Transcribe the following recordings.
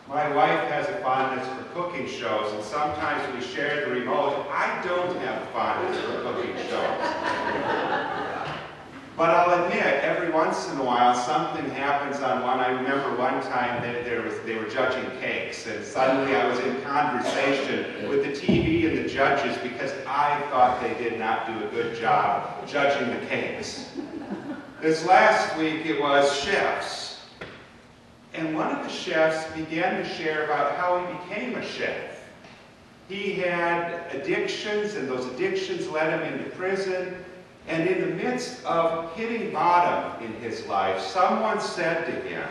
My wife has a fondness for cooking shows, and sometimes we share the remote. I don't have a fondness for cooking shows. But I'll admit, every once in a while, something happens on one. I remember one time that they were judging cakes, and suddenly I was in conversation with the TV and the judges because I thought they did not do a good job judging the cakes. This last week, it was chefs. And one of the chefs began to share about how he became a chef. He had addictions, and those addictions led him into prison. And in the midst of hitting bottom in his life, someone said to him,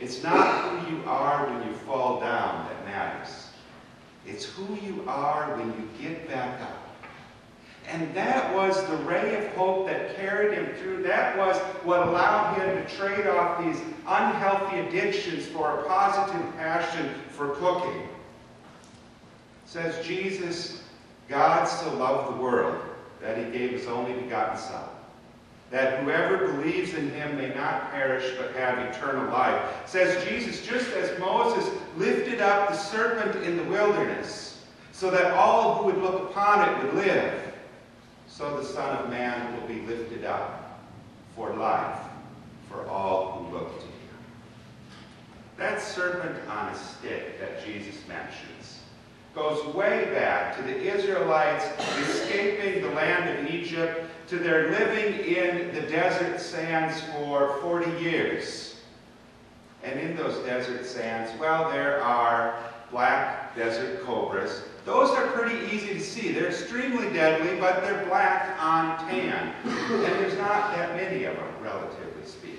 "It's not who you are when you fall down that matters. It's who you are when you get back up." And that was the ray of hope that carried him through. That was what allowed him to trade off these unhealthy addictions for a positive passion for cooking. It says, Jesus, God so loved the world that he gave his only begotten Son, that whoever believes in him may not perish but have eternal life. It says Jesus, just as Moses lifted up the serpent in the wilderness, so that all who would look upon it would live, so the Son of Man will be lifted up for life for all who look to him. That serpent on a stick that Jesus mentions goes way back to the Israelites escaping the land of Egypt, to their living in the desert sands for 40 years. And in those desert sands, well, there are black desert cobras. Those are pretty easy to see. They're extremely deadly, but they're black on tan. And there's not that many of them, relatively speaking.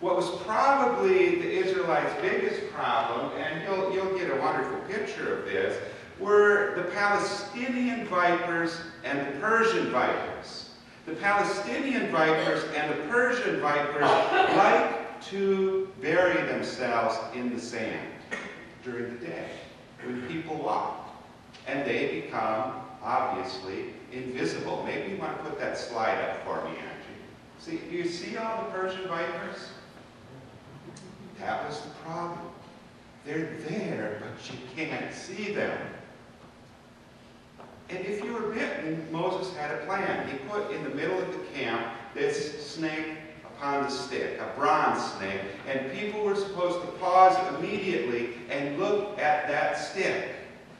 What was probably the Israelites' biggest problem, and you'll get a wonderful picture of this, were the Palestinian vipers and the Persian vipers. The Palestinian vipers and the Persian vipers like to bury themselves in the sand during the day when people walk. And they become, obviously, invisible. Maybe you want to put that slide up for me, Angie. See, do you see all the Persian vipers? That was the problem. They're there, but you can't see them. And if you were bitten, Moses had a plan. He put in the middle of the camp this snake upon the stick, a bronze snake, and people were supposed to pause immediately and look at that stick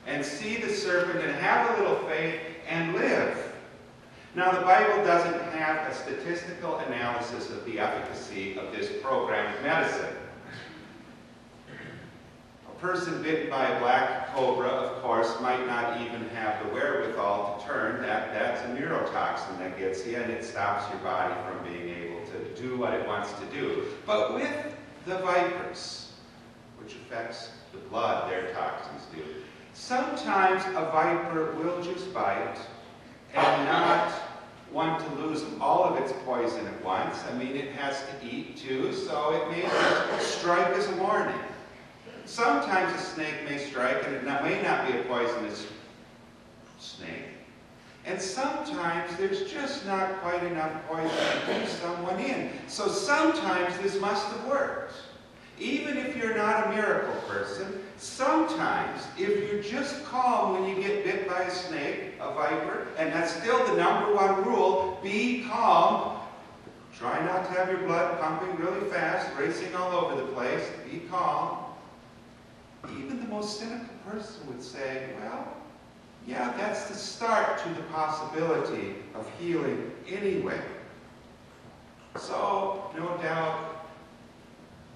and see the serpent and have a little faith and live. Now, the Bible doesn't have a statistical analysis of the efficacy of this program of medicine. A person bitten by a black cobra, of course, might not even have the wherewithal to turn. That's a neurotoxin that gets you, and it stops your body from being able to do what it wants to do. But with the vipers, which affects the blood, their toxins do, sometimes a viper will just bite and not want to lose all of its poison at once. I mean, it has to eat too, so it may just strike as a warning. Sometimes a snake may strike, and it may not be a poisonous snake. And sometimes there's just not quite enough poison to do someone in. So sometimes this must have worked. Even if you're not a miracle person, sometimes if you're just calm when you get bit by a snake, a viper, and that's still the #1 rule, be calm. Try not to have your blood pumping really fast, racing all over the place. Be calm. Even the most cynical person would say, well, yeah, that's the start to the possibility of healing anyway. So, no doubt,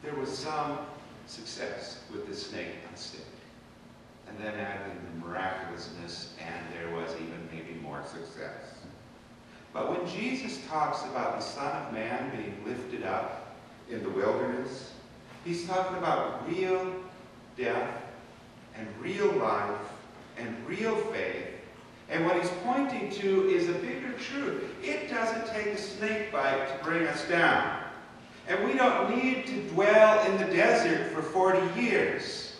there was some success with the snake on stick. And then adding the miraculousness, and there was even maybe more success. But when Jesus talks about the Son of Man being lifted up in the wilderness, he's talking about real death and real life and real faith. And what he's pointing to is a bigger truth. It doesn't take a snake bite to bring us down. And we don't need to dwell in the desert for 40 years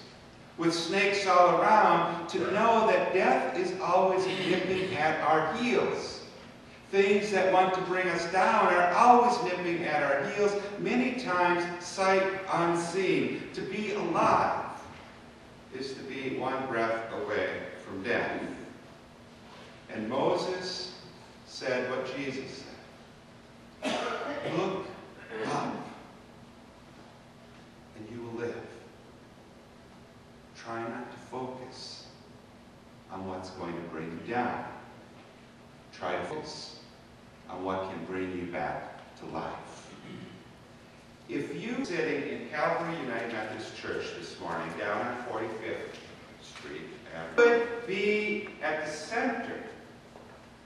with snakes all around to know that death is always nipping at our heels. Things that want to bring us down are always nipping at our heels, many times sight unseen. To be alive is to be one breath away from death. And Moses said what Jesus said. Look up, and you will live. Try not to focus on what's going to bring you down. Try to focus on what can bring you back to life. If you sitting in Calvary United Methodist Church this morning, down on 45th Street, would be at the center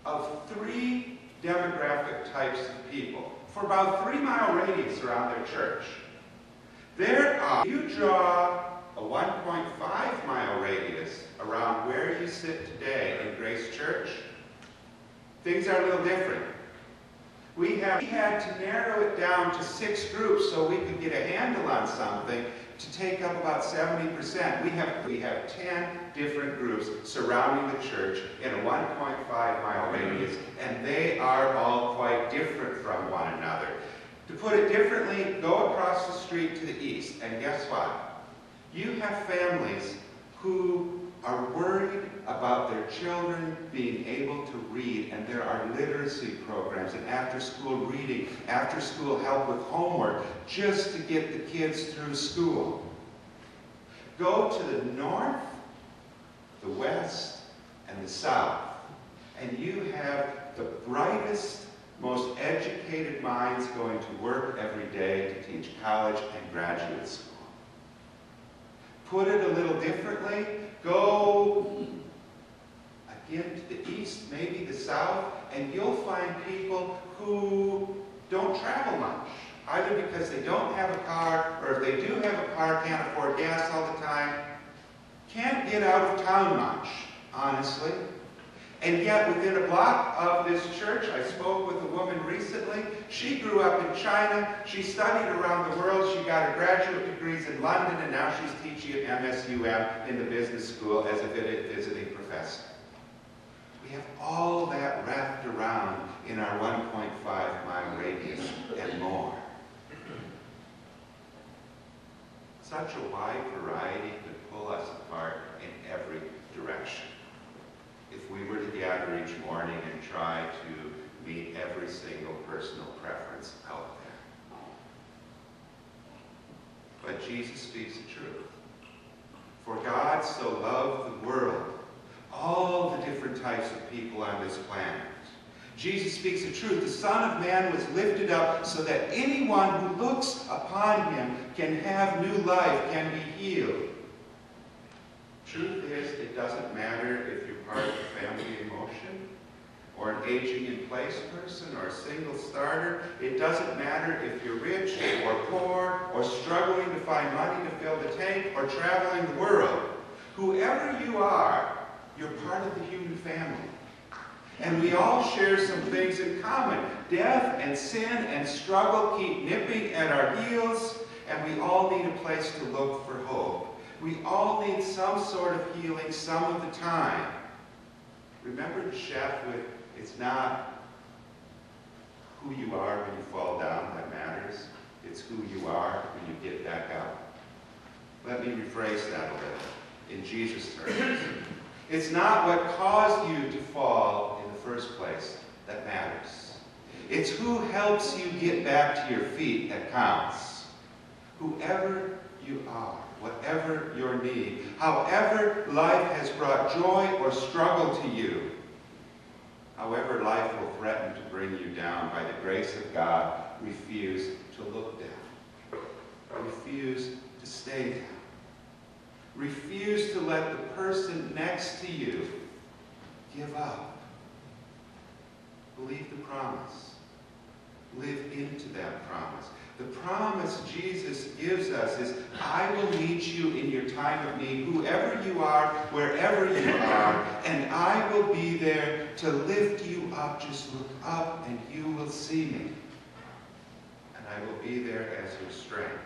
of 3 demographic types of people for about 3-mile radius around their church. You draw a 1.5-mile radius around where you sit today in Grace Church, things are a little different. We had to narrow it down to 6 groups so we could get a handle on something to take up about 70%. We have 10 different groups surrounding the church in a 1.5-mile radius, and they are all quite different from one another. To put it differently, go across the street to the east, and guess what? You have families who are worried about their children being able to read, and there are literacy programs and after-school reading, after-school help with homework, just to get the kids through school. Go to the north, the west, and the south, and you have the brightest, most educated minds going to work every day to teach college and graduate school. Put it a little differently, go again to the east, maybe the south, and you'll find people who don't travel much, either because they don't have a car, or if they do have a car, can't afford gas all the time, can't get out of town much, honestly. And yet, within a block of this church, I spoke with a woman recently. She grew up in China. She studied around the world. She got her graduate degrees in London, and now she's teaching at MSUM in the business school as a visiting professor. We have all that wrapped around in our 1.5-mile radius and more. Such a wide variety could pull us apart in every direction if we were to gather each morning and try to meet every single personal preference out there. But Jesus speaks the truth. For God so loved the world, all the different types of people on this planet. Jesus speaks the truth. The Son of Man was lifted up so that anyone who looks upon him can have new life, can be healed. Truth is, it doesn't matter if you're part of a family emotion, or an aging-in-place person, or a single starter. It doesn't matter if you're rich or poor, or struggling to find money to fill the tank, or traveling the world. Whoever you are, you're part of the human family. And we all share some things in common. Death and sin and struggle keep nipping at our heels, and we all need a place to look for hope. We all need some sort of healing some of the time. Remember the chef with, it's not who you are when you fall down that matters. It's who you are when you get back up. Let me rephrase that a little in Jesus' terms. It's not what caused you to fall in the first place that matters. It's who helps you get back to your feet that counts. Whoever you are, whatever your need, however life has brought joy or struggle to you, however life will threaten to bring you down, by the grace of God, refuse to look down. Refuse to stay down. Refuse to let the person next to you give up. Believe the promise. Live into that promise. The promise Jesus gives us is, I will meet you in your time of need, whoever you are, wherever you are, and I will be there to lift you up. Just look up and you will see me. And I will be there as your strength.